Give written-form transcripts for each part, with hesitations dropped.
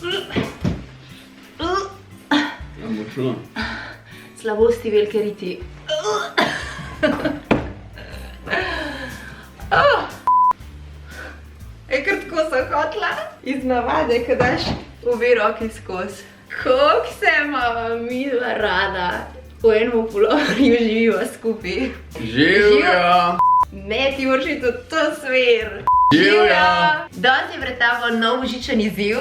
Ja bo šlo. Slabosti velike riti. Kar tako sem hotla. Iz navade, ko daš obe roki skozi. Koliko se imava midva rada. V enem puloverju živiva skupaj. Živjo! Ne, ti moraš iti v to smer. Živjo! Danes je pred tabo nov božičen izziv.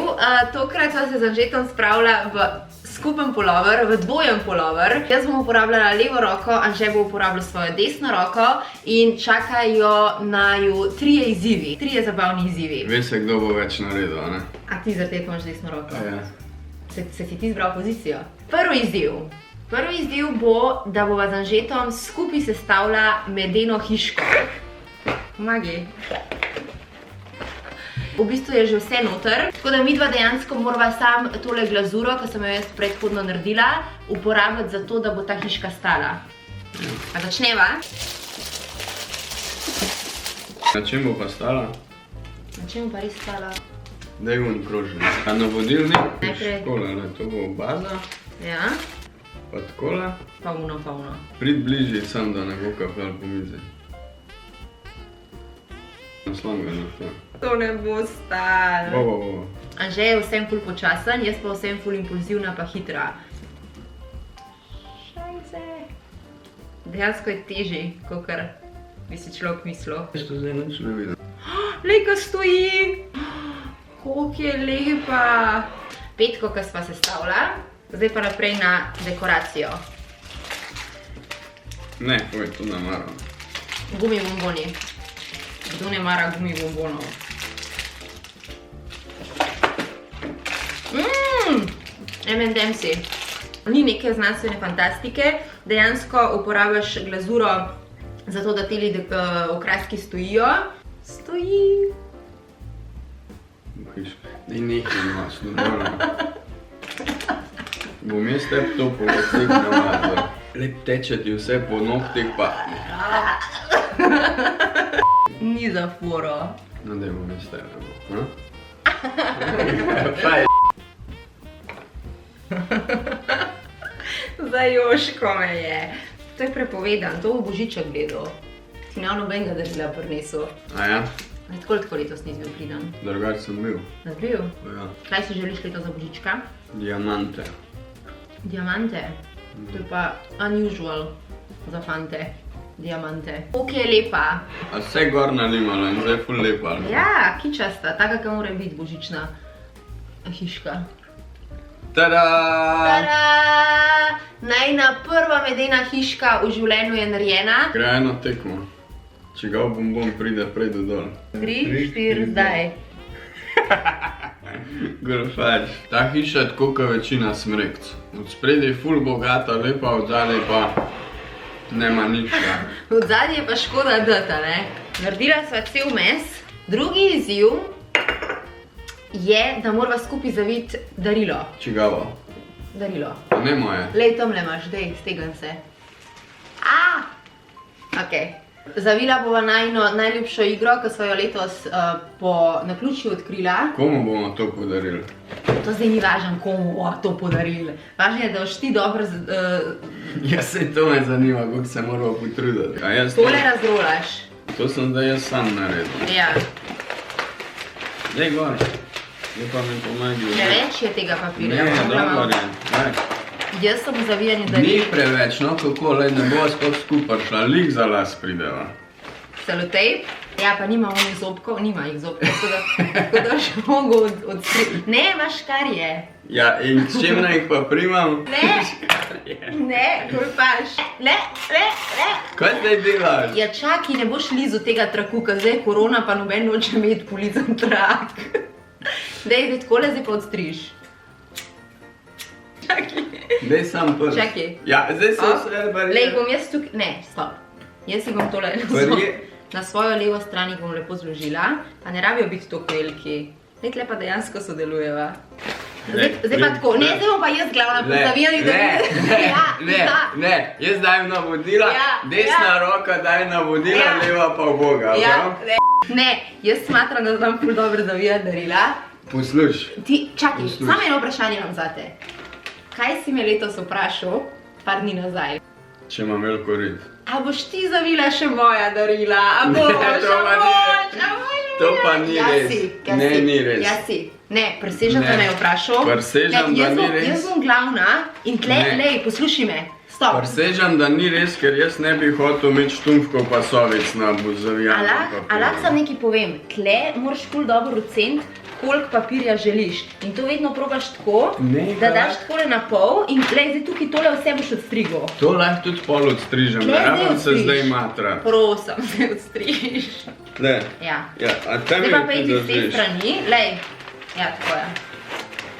Tokrat sva se z Anžetom spravila v skupen pulover, v dvojen pulover. Jaz bom uporabljala levo roko, Anže bo uporabljal svojo desno roko in čakajo naju trije izzivi, trije zabavni izzivi. Ve se, kdo bo več naredil, a ne? A ti zaradi tega imaš desno roko? Ja. Se si ti izbral pozicijo? Prvi izziv bo, da bova z Anžetom skupaj sestavila medeno hiško. Pomagaj. V bistvu je že vse noter, tako da midva dejansko morava sam tole glazuro, ki sem jo jaz predhodno naredila, uporabljati za to, da bo ta hiška stala. A začneva? Na čem bo pa stala? Na čem bo pa res stala? Daj vun krožnik. A na vodilnik? Najprej. Škola, ne? To bo baza. Ja. Pa takole. Pa uno. Prid bližji sam, da ne bo kapljal po mizi. Naslon ga na to. To ne bo stalo. Bo. Anže je vsem ful počasen, jaz pa vsem ful impulzivna pa hitra. Šajce. Dejansko je težji, kakor bi si človek mislil. To zdaj nič ne vidim. Lej, ko stoji! Koliko je lepa! Petko, ko sva sestavila, zdaj pa naprej na dekoracijo. Ne, oj, to ne maram. Gumi bomboni. Kdo ne mara gumi bombonov? M&M'si. Ni neke znanstvene fantastike, dejansko uporabljaš glazuro zato, da teli okraski stojijo. Stoji! Daj nekaj imaš, normalno. Bom jaz tebi to povestik navadil. Lep teče ti vse po nohtih pa... Ni za foro. No, daj bom jaz tebi. Zajoško me je. To je prepovedan, to bo Božiček gledal. Ti ne nobenega darila prinesel. A ja? Koliko letos nisi bil pridan? Drugač sem bil. Nas bil? Ja. Kaj si želiš letos za Božička? Diamante. Diamante? To je pa unusual za fante. Diamante. Koliko je lepa? A vse gor nalimala in zdaj ful lepa. Ja, kičasta, taka, kakor mora biti božična hiška. Tada! Tada! Najina prva medena hiška v življenju je narejena. Gre eno tekmo. Čigav bombon pride prej do dol. 3, 4, zdaj. Golfač. Ta hiša je tako kot večina smrekc. Od spredaj je ful bogata, lepa, od zadaj pa nema ničla. Od zadaj je pa škoda data, ne? Naredila sva cel mes. Drugi izziv je, da morava skupaj zaviti darilo. Čigavo? Darilo. Pa ne moje. Lej, tamle imaš, dej, stegam se. Ok. Zavila bova najino najljubšo igro, ko sva jo letos po naključju odkrila. Komu bomo to podarili? To zdaj ni važno, komu bomo to podarili. Važno je, da boš ti dobro... Ja, sej to me zanima, koliko se moramo potruditi. Tole razrolaš. To sem zdaj jaz sam naredil. Ja. Dej gor. Zdaj pa mi pomagi. Preveč je tega papirja. Ne, dobro je. Daj. Jaz sem v zavijanju daril. Ni preveč, no kako, lej, ne bo sploh skupaj šla, lik za las prideva. Selotejp? Ja, pa nima onih zobkov, nima jih zobkov, tako da še mogo odstriti. Ne, imaš škarje. Ja, in s čem naj jih pa primam? Ne, golfaš. Ne. Kaj zdaj delaš? Ja, čaki, ne boš lizu tega traku, ker zdaj je korona, pa noben noče imeti polizan trak. Dej, takole zdaj pa odstriš. Čaki. Dej sam prst. Čaki. Ja, zdaj se vse barije. Lej, bom jaz tukaj, ne, stop. Jaz si bom tole na svojo levo stran bom lepo zložila, a ne rabijo biti toliko veliki. Lej, tle pa dejansko sodelujeva. Zdaj pa tako, ne, zdaj bom pa jaz glavna po zavijanju, da... Ne, jaz dajem navodila, desna roka daje navodila, leva pa v Boga. Ne, jaz smatram, da znam ful dobro zavijati darila. Poslušaj. Ti, čakaj, samo eno vprašanje imam zate. Kaj si me letos vprašal, par dni nazaj? Če imam veliko rit. A boš ti zavila še moja darila? A boš, To pa ni res. Ne, ni res. Ja si. Ne, presežam, da me je vprašal. Presežam, da ni res. Jaz bom glavna in tle, lej, poslušaj me. Stop. Presežam, da ni res, ker jaz ne bi hotel imeti štumfkov pasovic na zavijanem papirju. A lahko sam nekaj povem. Tle moraš ful dobro oceniti, koliko papirja želiš. In to vedno probaš tako, da daš takole na pol in tle, zdaj tukaj tole vse boš odstrigel. To lahko tudi pol odstrižem, ne rabim se zdaj matrat. Prosim, zdaj odstriž. Tle. Ja. A tam Zdaj je pa pejdi z te strani, lej. Ja, tako je.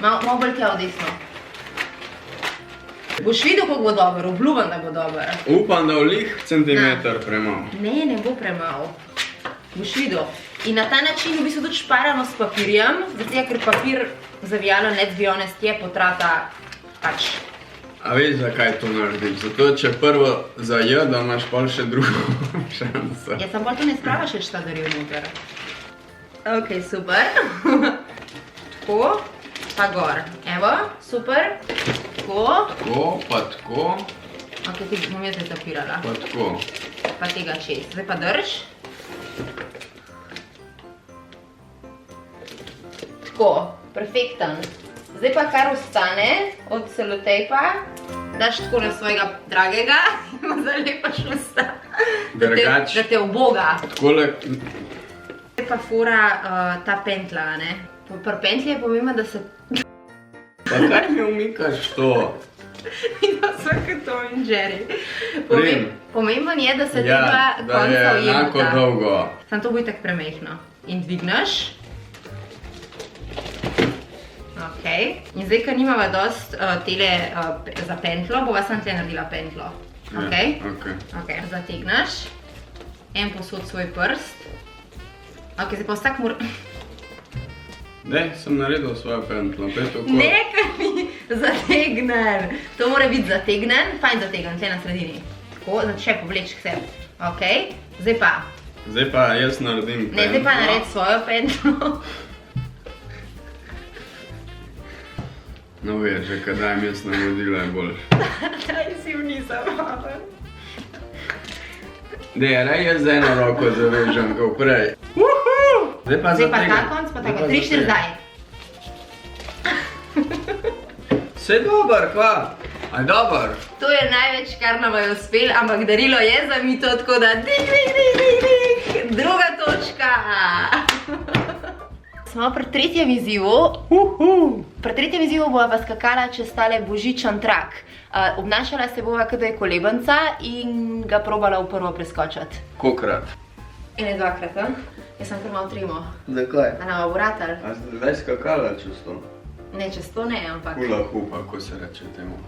Malo bolj tja v desno. Boš videl, kako bo dober, obljubam, da bo dober. Upam, da v centimeter premalo. Ne, ne bo premalo. Boš videl. In na ta način v bistvu tudi šparamo s papirjem, zato ker papir zavijalo Let's Be Honest je potrata pač. A veš, zakaj to naredim? Zato, če prvo zaje, da imaš pol še drugo šanso. Ja, sam pa tu ne spravaš več ta daril noter. Ok, super. Tako, pa gor. Evo, super. Tako. Tako, pa tako. Ok, ti bom jaz zdaj tapirala. Pa tako. Pa tega čez. Zdaj pa drž. Tako, perfekten. Zdaj pa kar ostane od selotejpa, daš tako na svojega dragega in mu zalepaš usta, da te uboga. Takole. Zdaj pa fura ta pentla, ne? Pri pentli je pomembno, da se... Pa kaj mi umikaš to? Videla sem kot Tom in Jerry. Pomembno je, da se tega konca ujemata. Ja, da je enako dolgo. Samo to bo itak premehno. In dvigneš. Ok. In zdaj, ker nimava dost tele za pentlo, bova samo tle naredila pentlo. Ok? Ok. Zategneš. En posod svoj prst. Ok, zdaj pa vsak mora... Ne, sem naredil svojo pentlo. Ne, ker mi zategnen. To mora biti zategnen, fajn zategnen, tle na sredini. Tako, znači še povleč k sebi. Ok, zdaj pa. Zdaj pa jaz naredim pentlo. Ne, zdaj pa naredi svojo pentlo. No, veš, že kad dajem jaz navodila je boljše. Daj si vnisa, mama. Ne, raj jaz z eno roko zavežem, kot prej. Zdaj pa ta konc, pa tako, 3-4 zdaj. Vse dober, kva? Aj dober. To je največ, kar nam je uspel, ampak darilo je za mito, tako da dik, druga točka. Smo pri tretjem izzivu. Pri tretjem izzivu bova pa skakala čez tale božičan trak. Obnašala se bova, kot da je kolebanca in ga probala v prvo preskočiti. Kokrat? Ene dvakrat, a? Jaz sem kar malo trimo. Zakaj? A nama bo ratal? A ste zdaj skakala čez to? Ne, čez to ne, ampak... Hula hupa, ko se reče temu.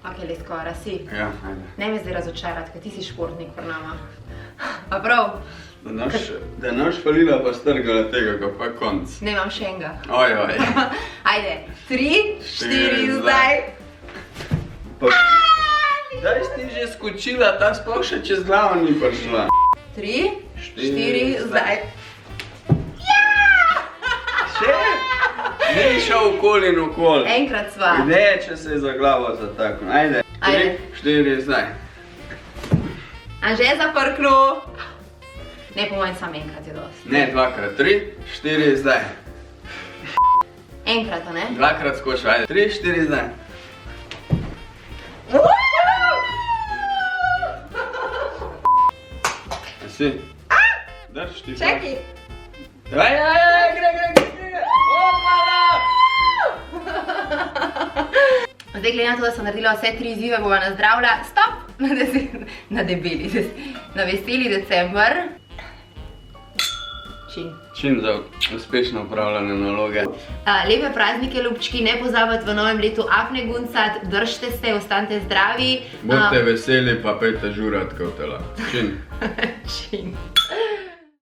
Ok, le skora, si. Ja, ajde. Ne me zdaj razočarati, ker ti si športnik pri nama. A prav? Da naš falila pa strgala tega, ko pa konc. Ne, imam še enega. Oj. Ajde, 3, 4, zdaj. Daj si ti že skočila, ta sploh še čez glavo ni prišla. 3, 4, zdaj. Še? Ne bi šel okoli in okoli. Enkrat sva. Ne, če se je za glavo zataknil. Ajde. 3, 4, zdaj. Anže je zaprknil. Ne, po mojem sam enkrat je dosti. Ne, dvakrat. 3, 4, zdaj. Enkrat, a ne? Dvakrat skočil, ajde. 3, 4, zdaj. Si? Drž ti pa. Čekaj. Gre. Zdaj, glede na to, da sem naredila vse 3 izzive, bova nazdravila. Stop! Na debeli, na veseli december. Čin za uspešno upravljanje naloge. Lepe praznike, ljubčki, ne pozabite v novem letu apne guncat, držite se, ostanite zdravi. Bodite veseli, pa pejte žurat, kot tela. Čin. Čin.